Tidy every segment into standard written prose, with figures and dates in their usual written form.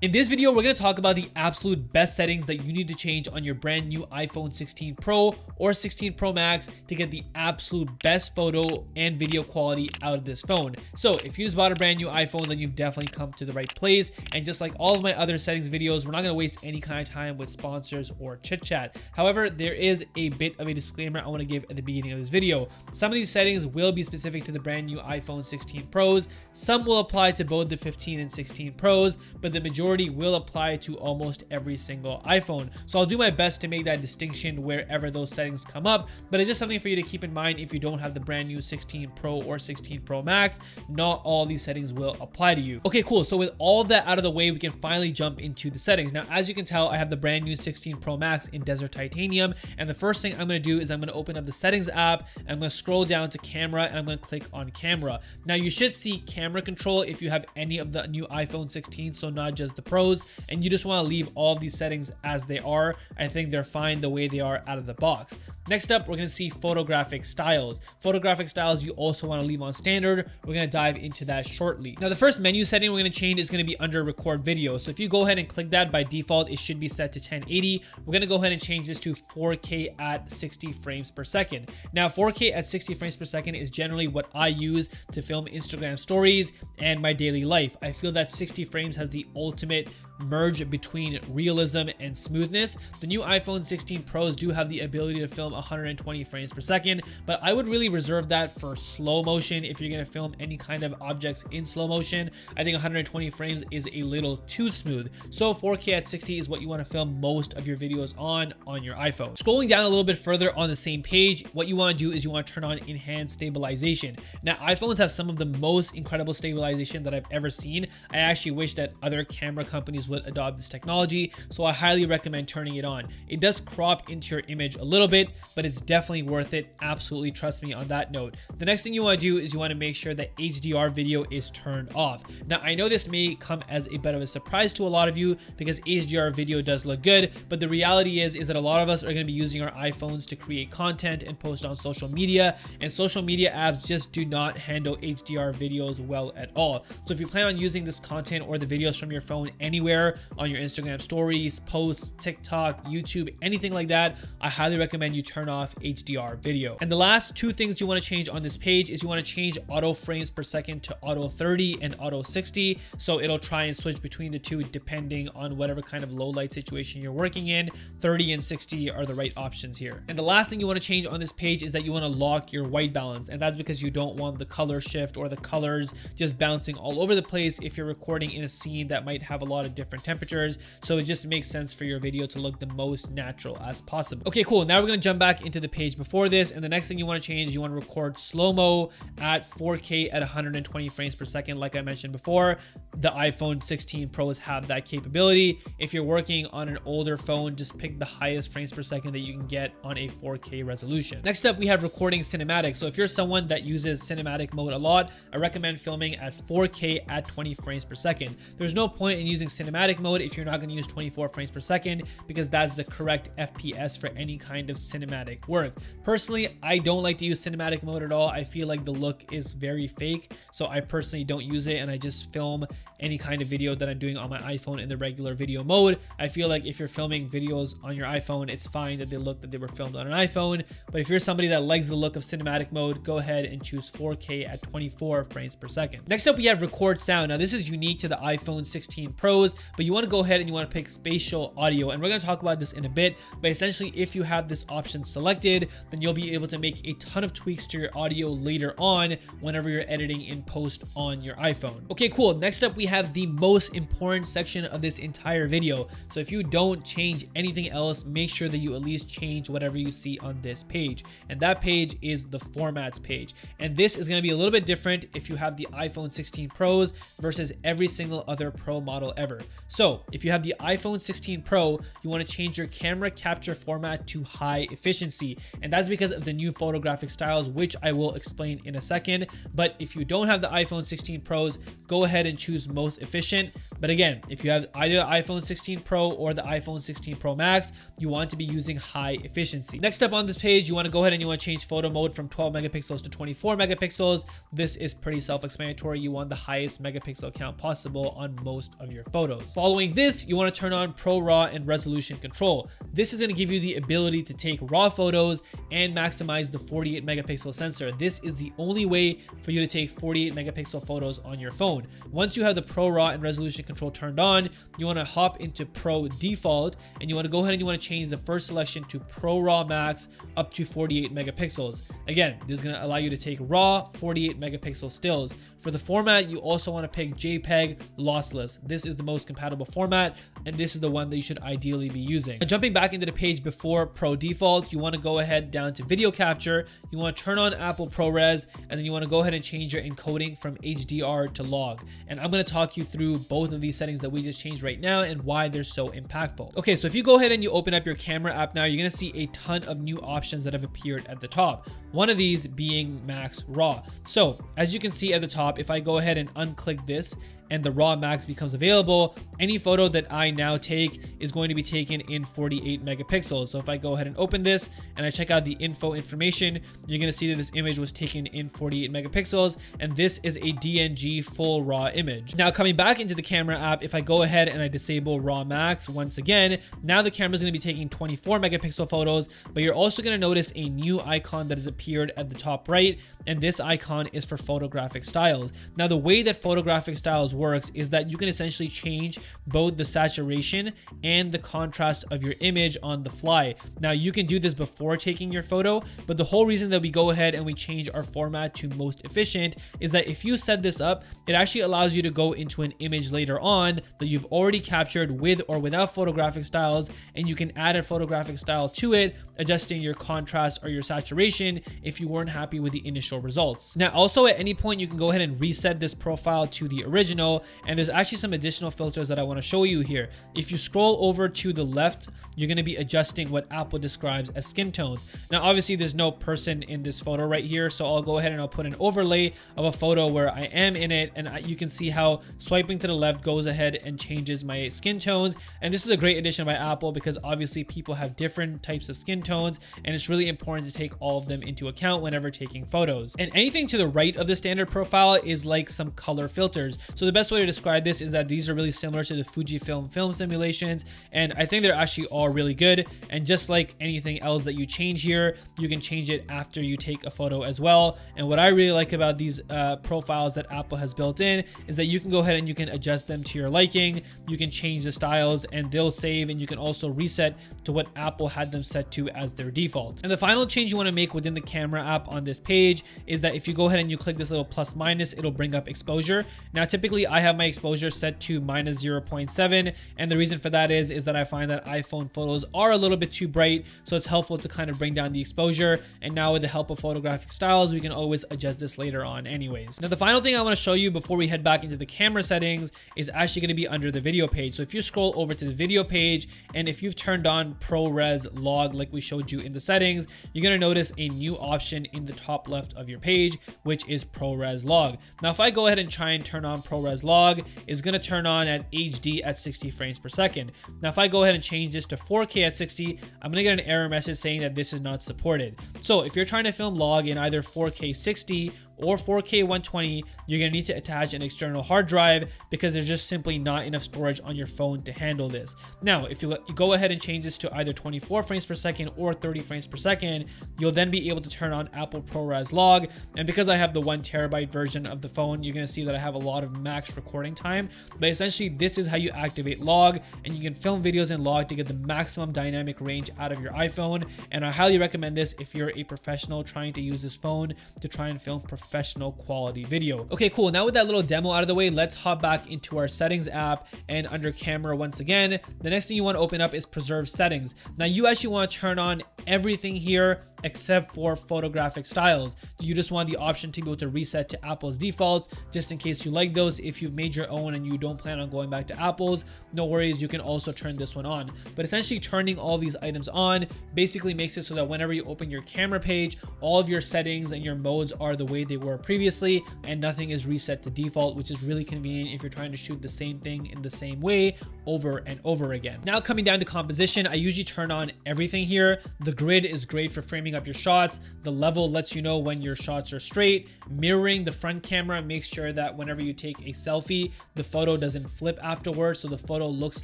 In this video, we're going to talk about the absolute best settings that you need to change on your brand new iPhone 16 Pro or 16 Pro Max to get the absolute best photo and video quality out of this phone. So if you just bought a brand new iPhone, then you've definitely come to the right place. And just like all of my other settings videos, we're not going to waste any kind of time with sponsors or chit chat. However, there is a bit of a disclaimer I want to give at the beginning of this video. Some of these settings will be specific to the brand new iPhone 16 Pros. Some will apply to both the 15 and 16 Pros, but the majority will apply to almost every single iPhone. So I'll do my best to make that distinction wherever those settings come up, but it's just something for you to keep in mind if you don't have the brand new 16 Pro or 16 Pro Max. Not all these settings will apply to you. Okay, cool. So with all of that out of the way, we can finally jump into the settings. Now, as you can tell, I have the brand new 16 Pro Max in Desert Titanium, and the first thing I'm going to do is I'm going to open up the settings app, and I'm going to scroll down to camera, and I'm going to click on camera. Now, you should see camera control if you have any of the new iPhone 16, so not just the Pros, and you just want to leave all of these settings as they are. I think they're fine the way they are out of the box. Next up, we're going to see photographic styles. Photographic styles you also want to leave on standard. We're going to dive into that shortly. Now, the first menu setting we're going to change is going to be under record video. So if you go ahead and click that, by default, it should be set to 1080. We're going to go ahead and change this to 4K at 60 frames per second. Now, 4K at 60 frames per second is generally what I use to film Instagram stories and my daily life. I feel that 60 frames has the ultimate merge between realism and smoothness. The new iPhone 16 Pros do have the ability to film 120 frames per second, but I would really reserve that for slow motion. If you're going to film any kind of objects in slow motion, I think 120 frames is a little too smooth. So 4K at 60 is what you want to film most of your videos on your iPhone. Scrolling down a little bit further on the same page, what you want to do is you want to turn on enhanced stabilization. Now, iPhones have some of the most incredible stabilization that I've ever seen. I actually wish that other camera companies would adopt this technology, so I highly recommend turning it on. It does crop into your image a little bit, but it's definitely worth it. Absolutely, trust me on that note. The next thing you want to do is you want to make sure that HDR video is turned off. Now, I know this may come as a bit of a surprise to a lot of you because HDR video does look good, but the reality is that a lot of us are going to be using our iPhones to create content and post on social media, and social media apps just do not handle HDR videos well at all. So if you plan on using this content or the videos from your phone anywhere on your Instagram stories, posts, TikTok, YouTube, anything like that, I highly recommend you turn off HDR video. And the last two things you want to change on this page is you want to change auto frames per second to auto 30 and auto 60. So it'll try and switch between the two depending on whatever kind of low light situation you're working in. 30 and 60 are the right options here. And the last thing you want to change on this page is that you want to lock your white balance. And that's because you don't want the color shift or the colors just bouncing all over the place if you're recording in a scene that might have a lot of different temperatures. So it just makes sense for your video to look the most natural as possible. Okay, cool. Now we're going to jump back into the page before this. And the next thing you want to change is you want to record slow-mo at 4K at 120 frames per second. Like I mentioned before, the iPhone 16 Pros have that capability. If you're working on an older phone, just pick the highest frames per second that you can get on a 4K resolution. Next up, we have recording cinematic. So if you're someone that uses cinematic mode a lot, I recommend filming at 4K at 20 frames per second. There's no point in using cinematic mode if you're not going to use 24 frames per second, because that's the correct FPS for any kind of cinematic work. Personally, I don't like to use cinematic mode at all. I feel like the look is very fake, so I personally don't use it, and I just film any kind of video that I'm doing on my iPhone in the regular video mode. I feel like if you're filming videos on your iPhone, it's fine that they look that they were filmed on an iPhone, but if you're somebody that likes the look of cinematic mode, go ahead and choose 4K at 24 frames per second. Next up, we have record sound. Now, this is unique to the iPhone 16 Pros, but you want to go ahead and you want to pick spatial audio, and we're going to talk about this in a bit. But essentially, if you have this option selected, then you'll be able to make a ton of tweaks to your audio later on whenever you're editing in post on your iPhone. Okay, cool. Next up, we have the most important section of this entire video. So if you don't change anything else, make sure that you at least change whatever you see on this page, and that page is the formats page. And this is going to be a little bit different if you have the iPhone 16 Pros versus every single other Pro model ever. So if you have the iPhone 16 Pro, you want to change your camera capture format to high efficiency, and that's because of the new photographic styles, which I will explain in a second. But if you don't have the iPhone 16 Pros, go ahead and choose most efficient. But again, if you have either the iPhone 16 Pro or the iPhone 16 Pro Max, you want to be using high efficiency. Next up on this page, you want to go ahead and you want to change photo mode from 12 megapixels to 24 megapixels. This is pretty self-explanatory. You want the highest megapixel count possible on most of your photos. Following this, you want to turn on Pro RAW and resolution control. This is going to give you the ability to take raw photos and maximize the 48 megapixel sensor. This is the only way for you to take 48 megapixel photos on your phone. Once you have the Pro RAW and resolution control turned on, you want to hop into Pro default and you want to go ahead and you want to change the first selection to Pro RAW Max up to 48 megapixels. Again, this is going to allow you to take raw 48 megapixel stills. For the format, you also want to pick JPEG lossless. This is the most compatible format, and this is the one that you should ideally be using. Now, jumping back into the page before Pro default, you want to go ahead down to video capture. You want to turn on Apple ProRes, and then you want to go ahead and change your encoding from HDR to log. And I'm going to talk you through both of these settings that we just changed right now and why they're so impactful. Okay, so if you go ahead and you open up your camera app now, you're going to see a ton of new options that have appeared at the top. One of these being Max RAW. So as you can see at the top, if I go ahead and unclick this and the RAW Max becomes available, any photo that I now take is going to be taken in 48 megapixels. So if I go ahead and open this and I check out the info information, you're going to see that this image was taken in 48 megapixels, and this is a DNG full RAW image. Now coming back into the camera app, if I go ahead and I disable RAW Max once again, now the camera is going to be taking 24 megapixel photos, but you're also going to notice a new icon that has appeared at the top right, and this icon is for photographic styles. Now the way that photographic styles works is that you can essentially change both the saturation and the contrast of your image on the fly. Now you can do this before taking your photo, but the whole reason that we go ahead and we change our format to most efficient is that if you set this up, it actually allows you to go into an image later on that you've already captured with or without photographic styles, and you can add a photographic style to it, adjusting your contrast or your saturation if you weren't happy with the initial results. Now also at any point you can go ahead and reset this profile to the original, and there's actually some additional filters that I want to show you here. If you scroll over to the left, you're going to be adjusting what Apple describes as skin tones. Now obviously there's no person in this photo right here, so I'll go ahead and I'll put an overlay of a photo where I am in it, and you can see how swiping to the left goes ahead and changes my skin tones. And this is a great addition by Apple because obviously people have different types of skin tones, and it's really important to take all of them into account whenever taking photos. And anything to the right of the standard profile is like some color filters. So the best way to describe this is that these are really similar to the Fujifilm film simulations, and I think they're actually all really good. And just like anything else that you change here, you can change it after you take a photo as well. And what I really like about these profiles that Apple has built in is that you can go ahead and you can adjust them to your liking, you can change the styles, and they'll save, and you can also reset to what Apple had them set to as their default. And the final change you want to make within the camera app on this page is that if you go ahead and you click this little plus minus, it'll bring up exposure. Now typically I have my exposure set to minus 0.7, and the reason for that is that I find that iPhone photos are a little bit too bright, so it's helpful to kind of bring down the exposure. And now with the help of photographic styles, we can always adjust this later on anyways. Now the final thing I want to show you before we head back into the camera settings is actually going to be under the video page. So if you scroll over to the video page, and if you've turned on ProRes log like we showed you in the settings, you're going to notice a new option in the top left of your page, which is ProRes log. Now if I go ahead and try and turn on ProRes log, it's going to turn on at HD at 60 frames per second. Now if I go ahead and change this to 4K at 60, I'm going to get an error message saying that this is not supported. So if you're trying to film log in either 4K 60 or 4K 120, you're going to need to attach an external hard drive because there's just simply not enough storage on your phone to handle this. Now, if you go ahead and change this to either 24 frames per second or 30 frames per second, you'll then be able to turn on Apple ProRes log. And because I have the 1 terabyte version of the phone, you're going to see that I have a lot of max recording time. But essentially, this is how you activate log, and you can film videos in log to get the maximum dynamic range out of your iPhone. And I highly recommend this if you're a professional trying to use this phone to try and film professional quality video. Okay, cool. Now with that little demo out of the way, let's hop back into our settings app, and under camera once again, the next thing you want to open up is preserve settings. Now you actually want to turn on everything here except for photographic styles. You just want the option to be able to reset to Apple's defaults just in case you like those. If you've made your own and you don't plan on going back to Apple's, no worries, you can also turn this one on. But essentially turning all these items on basically makes it so that whenever you open your camera page, all of your settings and your modes are the way they were previously, and nothing is reset to default, which is really convenient if you're trying to shoot the same thing in the same way over and over again. Now coming down to composition, I usually turn on everything here. The grid is great for framing up your shots. The level lets you know when your shots are straight. Mirroring the front camera makes sure that whenever you take a selfie, the photo doesn't flip afterwards, so the photo looks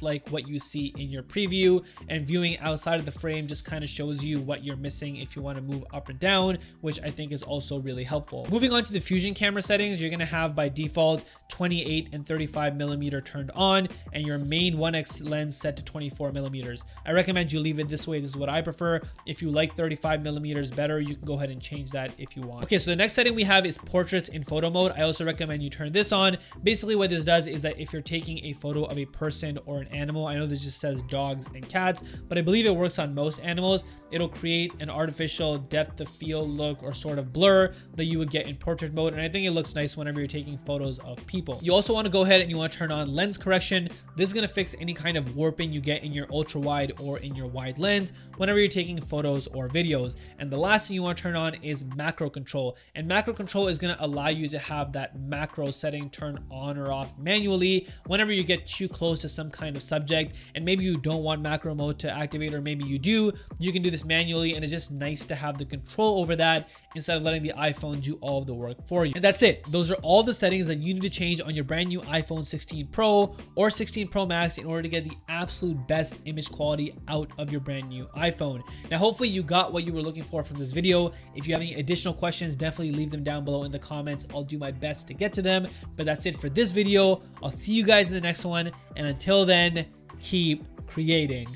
like what you see in your preview. And viewing outside of the frame just kind of shows you what you're missing if you want to move up and down, which I think is also really helpful. Moving on to the Fusion camera settings, you're going to have by default 28 and 35 millimeter turned on, and your main 1x lens set to 24 millimeters. I recommend you leave it this way. This is what I prefer. If you like 35 millimeters better, you can go ahead and change that if you want. Okay, so the next setting we have is portraits in photo mode. I also recommend you turn this on. Basically what this does is that if you're taking a photo of a person or an animal, I know this just says dogs and cats, but I believe it works on most animals, it'll create an artificial depth of field look or sort of blur that you would get in portrait mode, and I think it looks nice whenever you're taking photos of people. You also want to go ahead and you want to turn on lens correction. This is going to fix any kind of warping you get in your ultra wide or in your wide lens whenever you're taking photos or videos. And the last thing you want to turn on is macro control, and macro control is going to allow you to have that macro setting turn on or off manually whenever you get too close to some kind of subject, and maybe you don't want macro mode to activate, or maybe you do. You can do this manually, and it's just nice to have the control over that instead of letting the iPhone do all of the work for you. And that's it. Those are all the settings that you need to change on your brand new iPhone 16 Pro or 16 Pro Max in order to get the absolute best image quality out of your brand new iPhone. Now, hopefully you got what you were looking for from this video. If you have any additional questions, definitely leave them down below in the comments. I'll do my best to get to them. But that's it for this video. I'll see you guys in the next one. And until then, keep creating.